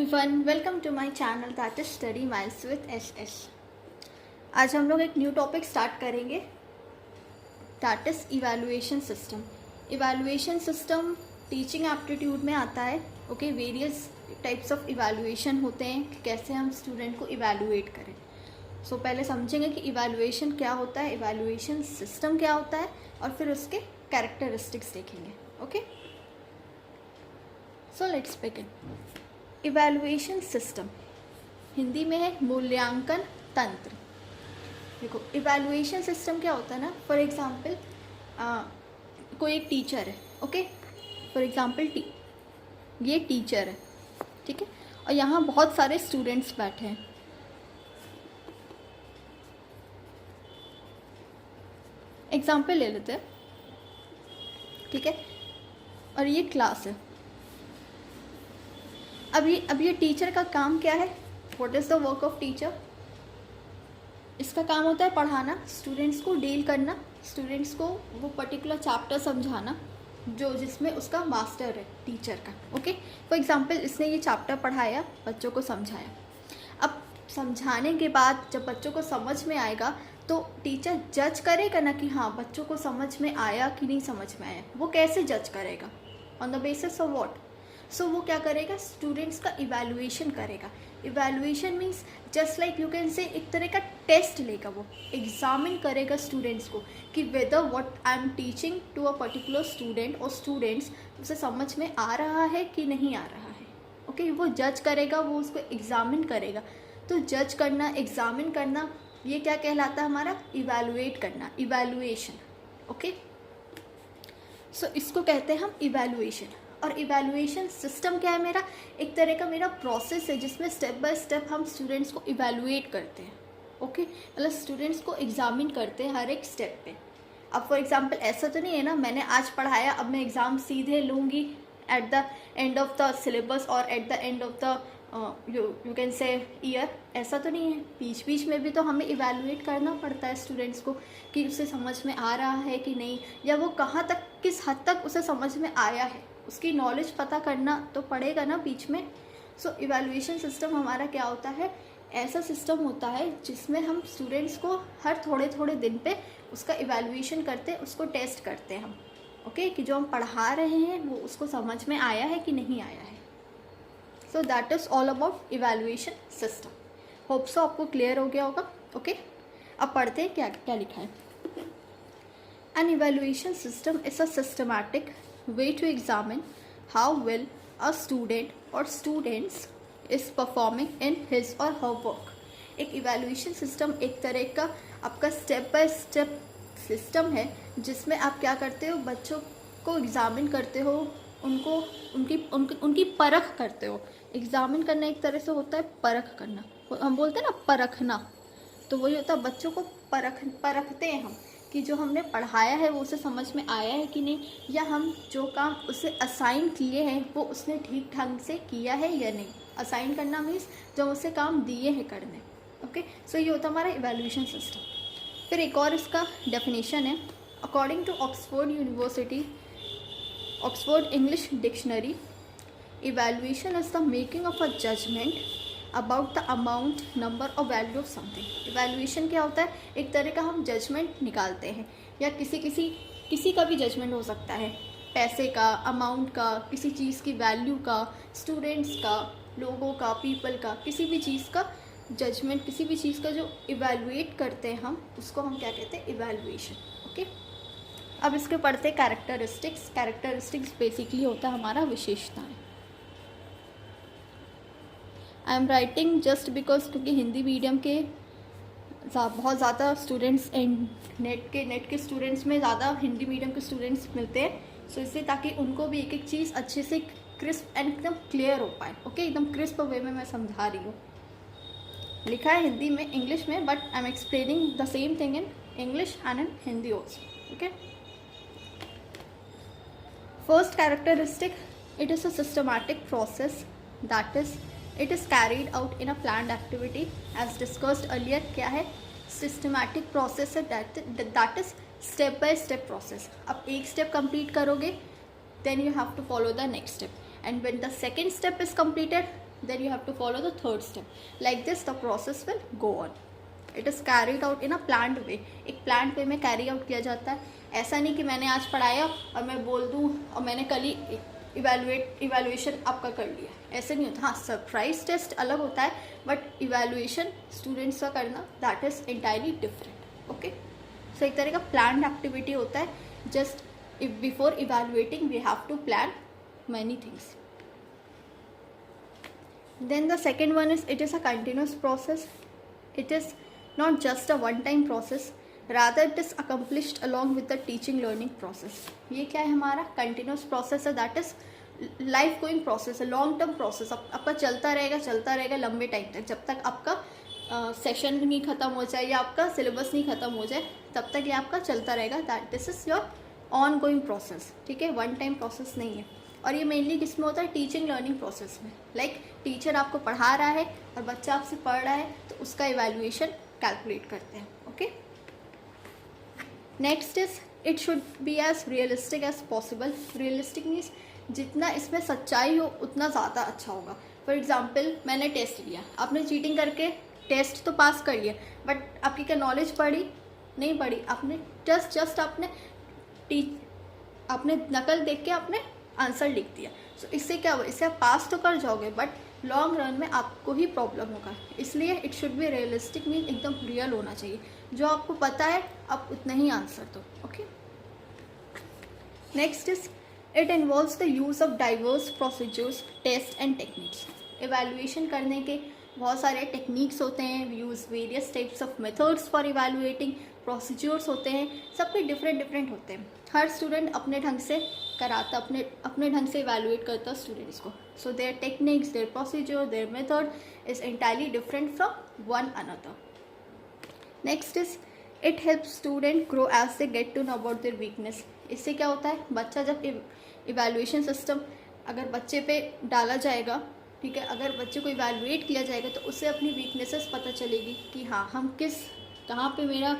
Everyone, welcome to my channel that is study miles with S. आज हम लोग एक न्यू टॉपिक स्टार्ट करेंगे that is evaluation system. Evaluation system teaching aptitude में आता है। Okay, various types of evaluation होते हैं कि कैसे हम स्टूडेंट को इवैल्यूएट करें। सो पहले समझेंगे कि इवैल्यूएशन क्या होता है, इवैल्यूएशन सिस्टम क्या होता है, और फिर उसके कैरेक्टरिस्टिक्स देखेंगे। Okay, so let's begin. Evaluation system Hindi में है मूल्यांकन तंत्र। देखो, इवैल्यूएशन सिस्टम क्या होता है ना, फॉर एग्जांपल कोई एक टीचर है। ओके, फॉर एग्जांपल ये टीचर है, ठीक है, और यहाँ बहुत सारे स्टूडेंट्स बैठे हैं। एग्जांपल ले लेते हैं, ठीक है, और ये क्लास है। अब ये टीचर का काम क्या है? What is the work of teacher? इसका काम होता है पढ़ाना, स्टूडेंट्स को डील करना, स्टूडेंट्स को वो पर्टिकुलर चैप्टर समझाना जो जिसमें उसका मास्टर है टीचर का। ओके, फॉर एग्जांपल इसने ये चैप्टर पढ़ाया, बच्चों को समझाया। अब समझाने के बाद जब बच्चों को समझ में आएगा तो टीचर जज करेगा ना कि हाँ बच्चों को समझ में आया कि नहीं समझ में आया। वो कैसे जज करेगा? On the basis of what? So वो क्या करेगा? स्टूडेंट्स का इवैल्यूएशन करेगा। Evaluation means just like you can say एक तरह का टेस्ट लेगा, वो एग्जामिन करेगा स्टूडेंट्स को कि whether what I am teaching to a particular student और स्टूडेंट्स उसे समझ में आ रहा है कि नहीं आ रहा है। ओके, वो जज करेगा, वो उसको एग्जामिन करेगा। तो जज करना, एग्जामिन करना, ये क्या कहलाता है? हमारा इवैल्यूएट करना, इवैल्यूएशन। ओके, सो इसको कहते हैं हम इवैल्यूएशन। और इवैल्यूएशन सिस्टम क्या है? मेरा एक तरह का मेरा प्रोसेस है जिसमें स्टेप बाय स्टेप हम स्टूडेंट्स को इवैल्यूएट करते हैं। ओके, मतलब स्टूडेंट्स को एग्जामिन करते हैं हर एक स्टेप पे। अब फॉर एग्जांपल ऐसा तो नहीं है ना मैंने आज पढ़ाया अब मैं एग्ज़ाम सीधे लूँगी at the end of the syllabus और at the end of the you can say year. ऐसा तो नहीं है, बीच बीच में भी तो हमें इवैल्यूएट करना पड़ता है स्टूडेंट्स को कि उसे समझ में आ रहा है कि नहीं, या वो कहाँ तक, किस हद तक उसे समझ में आया है, उसकी नॉलेज पता करना तो पड़ेगा ना बीच में। सो इवैल्यूएशन सिस्टम हमारा क्या होता है? ऐसा सिस्टम होता है जिसमें हम स्टूडेंट्स को हर थोड़े थोड़े दिन पे उसका इवैल्यूएशन करते हैं, उसको टेस्ट करते हैं हम। ओके, कि जो हम पढ़ा रहे हैं वो उसको समझ में आया है कि नहीं आया है। So that is all about evaluation system. Hope so आपको क्लियर हो गया होगा। ओके, अब पढ़ते हैं क्या क्या लिखा है। An evaluation system is a systematic way to examine how well a student or students is performing in his or her work। एक इवैल्यूएशन सिस्टम एक तरह का आपका स्टेप बाय स्टेप सिस्टम है जिसमें आप क्या करते हो? बच्चों को एग्जामिन करते हो, उनको उनकी परख करते हो। एग्जामिन करना एक तरह से होता है परख करना, हम बोलते हैं ना परखना, तो वही होता है बच्चों को परखते हैं हम कि जो हमने पढ़ाया है वो उसे समझ में आया है कि नहीं, या हम जो काम उसे असाइन किए हैं वो उसने ठीक ढंग से किया है या नहीं। असाइन करना मीन्स जो उसे काम दिए हैं करने। ओके, सो ये होता है हमारा इवैल्यूएशन सिस्टम। फिर एक और इसका डेफिनेशन है, according to Oxford University Oxford English dictionary, evaluation is the making of a judgement about the amount, number और वैल्यू ऑफ समथिंग। इवैल्यूएशन क्या होता है? एक तरह का हम जजमेंट निकालते हैं, या किसी का भी जजमेंट हो सकता है, पैसे का, अमाउंट का, किसी चीज़ की वैल्यू का, स्टूडेंट्स का, लोगों का, पीपल का, किसी भी चीज़ का जजमेंट, किसी भी चीज़ का जो इवैल्यूएट करते हैं हम, उसको हम क्या कहते हैं? इवैल्यूएशन। ओके, अब इसके पढ़ते कैरेक्टरिस्टिक्स। कैरेक्टरिस्टिक्स बेसिकली होता है हमारा विशेषताएँ। I am writing just because क्योंकि हिंदी मीडियम के बहुत ज़्यादा स्टूडेंट्स एंड नेट के स्टूडेंट्स में ज़्यादा हिंदी मीडियम के स्टूडेंट्स मिलते हैं। सो इसलिए ताकि उनको भी एक एक चीज़ अच्छे से क्रिस्प एंड एकदम क्लियर हो पाए। ओके, एकदम क्रिस्प वे में मैं समझा रही हूँ। लिखा है हिंदी में, इंग्लिश में, but I am explaining the same thing in English and in Hindi also. Okay, first characteristic, it is a systematic process that is it is carried out in a planned activity as discussed earlier। क्या है? systematic process है, that is step by step process। अब एक step complete करोगे then you have to follow the next step, and when the second step is completed then you have to follow the third step. Like this the process will go on. It is carried out in a planned way. एक planned way में carry out किया जाता है. ऐसा नहीं कि मैंने आज पढ़ाया और मैं बोल दूँ और मैंने कल ही इवेल्युएशन आपका कर लिया, ऐसे नहीं होता. हाँ, सरप्राइज टेस्ट अलग होता है, बट इवेल्युएशन स्टूडेंट्स का करना that is entirely different. Okay, so एक तरह का प्लान्ड एक्टिविटी होता है. Just before evaluating we have to plan many things. Then the second one is it is a continuous process. It is not just a one time process, rather it is accomplished along with the teaching learning process. ये क्या है हमारा continuous process है, that is life going process है, long term process. आपका चलता रहेगा लंबे टाइम तक, जब तक आपका सेशन नहीं ख़त्म हो जाए या आपका सिलेबस नहीं ख़त्म हो जाए तब तक ये आपका चलता रहेगा. That this is your on going process. ठीक है, वन टाइम प्रोसेस नहीं है. और ये मेनली किस में होता है, टीचिंग लर्निंग प्रोसेस में. लाइक टीचर आपको पढ़ा रहा है और बच्चा आपसे पढ़ रहा है तो उसका इवैल्यूएशन कैलकुलेट करते हैं. Okay, next is it should be as realistic as possible. Realistic means जितना इसमें सच्चाई हो उतना ज़्यादा अच्छा होगा. फॉर एग्जाम्पल आपने टेस्ट लिया, आपने चीटिंग करके टेस्ट तो पास कर लिया, बट आपकी क्या नॉलेज पढ़ी नहीं पढ़ी, आपने जस्ट आपने नकल देख के आपने आंसर लिख दिया. सो इससे क्या हुआ, इससे आप पास तो कर जाओगे बट लॉन्ग रन में आपको ही प्रॉब्लम होगा. इसलिए it should be realistic mean एकदम रियल होना चाहिए. जो आपको पता है आप उतना ही आंसर दो. Okay, next is it involves the use of diverse procedures, test and techniques. Evaluation करने के बहुत सारे टेक्निक्स होते हैं. We use various types of methods for evaluating. Procedures होते हैं, सबके डिफरेंट होते हैं. हर स्टूडेंट अपने ढंग से कराता, अपने ढंग से इवैल्यूएट करता स्टूडेंट्स को. So their techniques, their procedure, their method is entirely different from one another. Next is it helps student grow as they get to know about their weakness. इससे क्या होता है, बच्चा जब इवैल्यूएशन सिस्टम अगर बच्चे पे डाला जाएगा, ठीक है, अगर बच्चे को इवैल्यूएट किया जाएगा तो उससे अपनी वीकनेसेस पता चलेगी कि हाँ हम कहाँ पे मेरा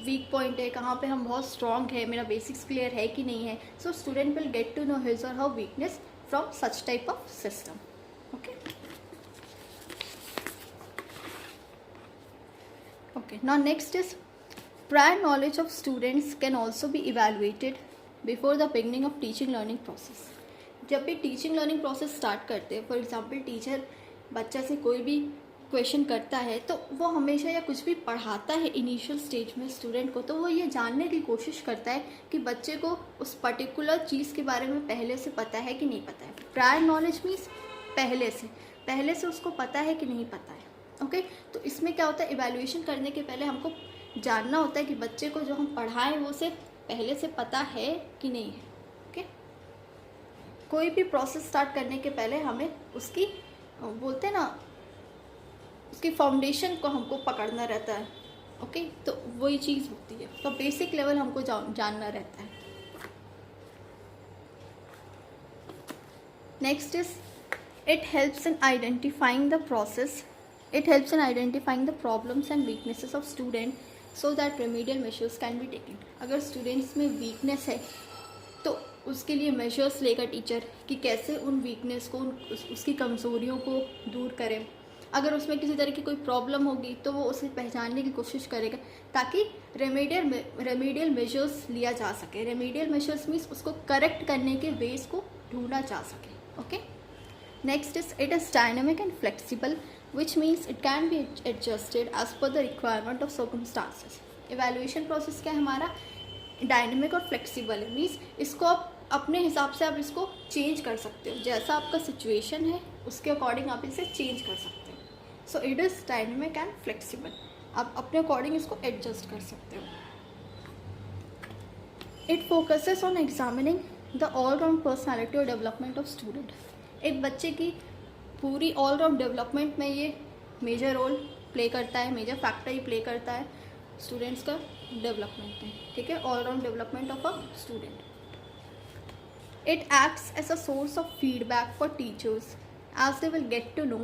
वीक पॉइंट है, कहाँ पे हम बहुत स्ट्रॉन्ग है, मेरा बेसिक्स क्लियर है कि नहीं है. So student will get to know his और her weakness from such type of system. Okay, now next is prior knowledge of students can also be evaluated before the beginning of teaching learning process. जब भी teaching learning process start करते हैं, for example teacher बच्चा से कोई भी question करता है तो वो हमेशा या कुछ भी पढ़ाता है इनिशियल स्टेज में स्टूडेंट को, तो वो ये जानने की कोशिश करता है कि बच्चे को उस पर्टिकुलर चीज़ के बारे में पहले से पता है कि नहीं पता है. प्रायर नॉलेज मीन्स पहले से उसको पता है कि नहीं पता है. ओके, तो इसमें क्या होता है, इवैल्यूएशन करने के पहले हमको जानना होता है कि बच्चे को जो हम पढ़ाएं वो उसे पहले से पता है कि नहीं है. ओके, कोई भी प्रोसेस स्टार्ट करने के पहले हमें उसकी बोलते हैं ना, उसकी फाउंडेशन को हमको पकड़ना रहता है. ओके, तो वही चीज़ होती है. तो बेसिक लेवल हमको जानना रहता है. Next is it helps in identifying the process. It helps in identifying the problems and weaknesses of student so that remedial measures can be taken. अगर स्टूडेंट्स में वीकनेस है तो उसके लिए मेजर्स लेगा टीचर कि कैसे उन वीकनेस को, उसकी कमज़ोरियों को दूर करें. अगर उसमें किसी तरह की कोई प्रॉब्लम होगी तो वो उसे पहचानने की कोशिश करेगा ताकि रेमेडियल मेजर्स लिया जा सके. रेमेडियल मेजर्स मीन्स उसको करेक्ट करने के वेज को ढूंढा जा सके. Okay, next is it is dynamic and flexible, which means it can be adjusted as per the requirement of circumstances. Evaluation process क्या है हमारा, डायनेमिक और फ्लेक्सिबल है. मीन्स इसको आप अपने हिसाब से आप इसको चेंज कर सकते हो, जैसा आपका सिचुएशन है उसके अकॉर्डिंग आप इसे चेंज कर सकते हो. So it is dynamic and flexible. आप अपने अकॉर्डिंग इसको एडजस्ट कर सकते हो. It focuses on examining the all round personality और डेवलपमेंट ऑफ स्टूडेंट. एक बच्चे की पूरी ऑल राउंड डेवलपमेंट में ये मेजर रोल प्ले करता है, मेजर फैक्टर ही प्ले करता है स्टूडेंट्स का डेवलपमेंट में. ठीक है, all round development of a student. It acts as a source of feedback for teachers as they will get to know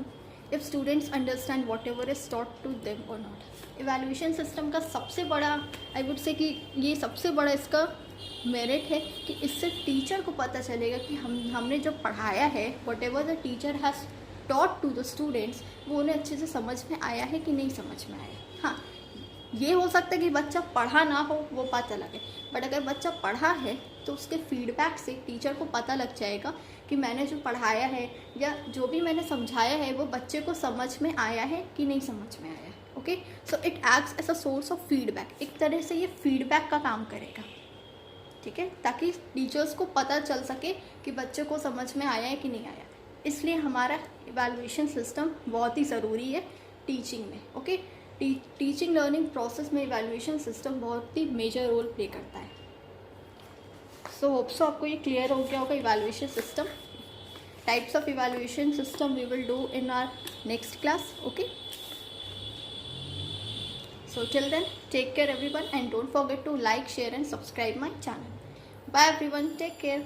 if students understand whatever is taught to them और not. Evaluation system का सबसे बड़ा, I would say कि ये सबसे बड़ा इसका merit है कि इससे टीचर को पता चलेगा कि हमने जो पढ़ाया है, whatever the teacher has taught to the students वो उन्हें अच्छे से समझ में आया है कि नहीं समझ में आया। हाँ, ये हो सकता है कि बच्चा पढ़ा ना हो, वो बात अलग है, बट अगर बच्चा पढ़ा है तो उसके फीडबैक से टीचर को पता लग जाएगा कि मैंने जो पढ़ाया है या जो भी मैंने समझाया है वो बच्चे को समझ में आया है कि नहीं समझ में आया है। Okay, so it acts as a source of feedback. एक तरह से ये फीडबैक का काम करेगा, ठीक है, ताकि टीचर्स को पता चल सके कि बच्चे को समझ में आया है कि नहीं आया। इसलिए हमारा इवैल्यूएशन सिस्टम बहुत ही ज़रूरी है टीचिंग में। ओके, टीचिंग लर्निंग प्रोसेस में इवैल्यूएशन सिस्टम बहुत ही मेजर रोल प्ले करता है। सो होप सो आपको ये क्लियर हो गया होगा evaluation system. Types of evaluation system we will do in our next class. Okay, so till then, take care everyone, and don't forget to like, share and subscribe my channel. Bye everyone, take care.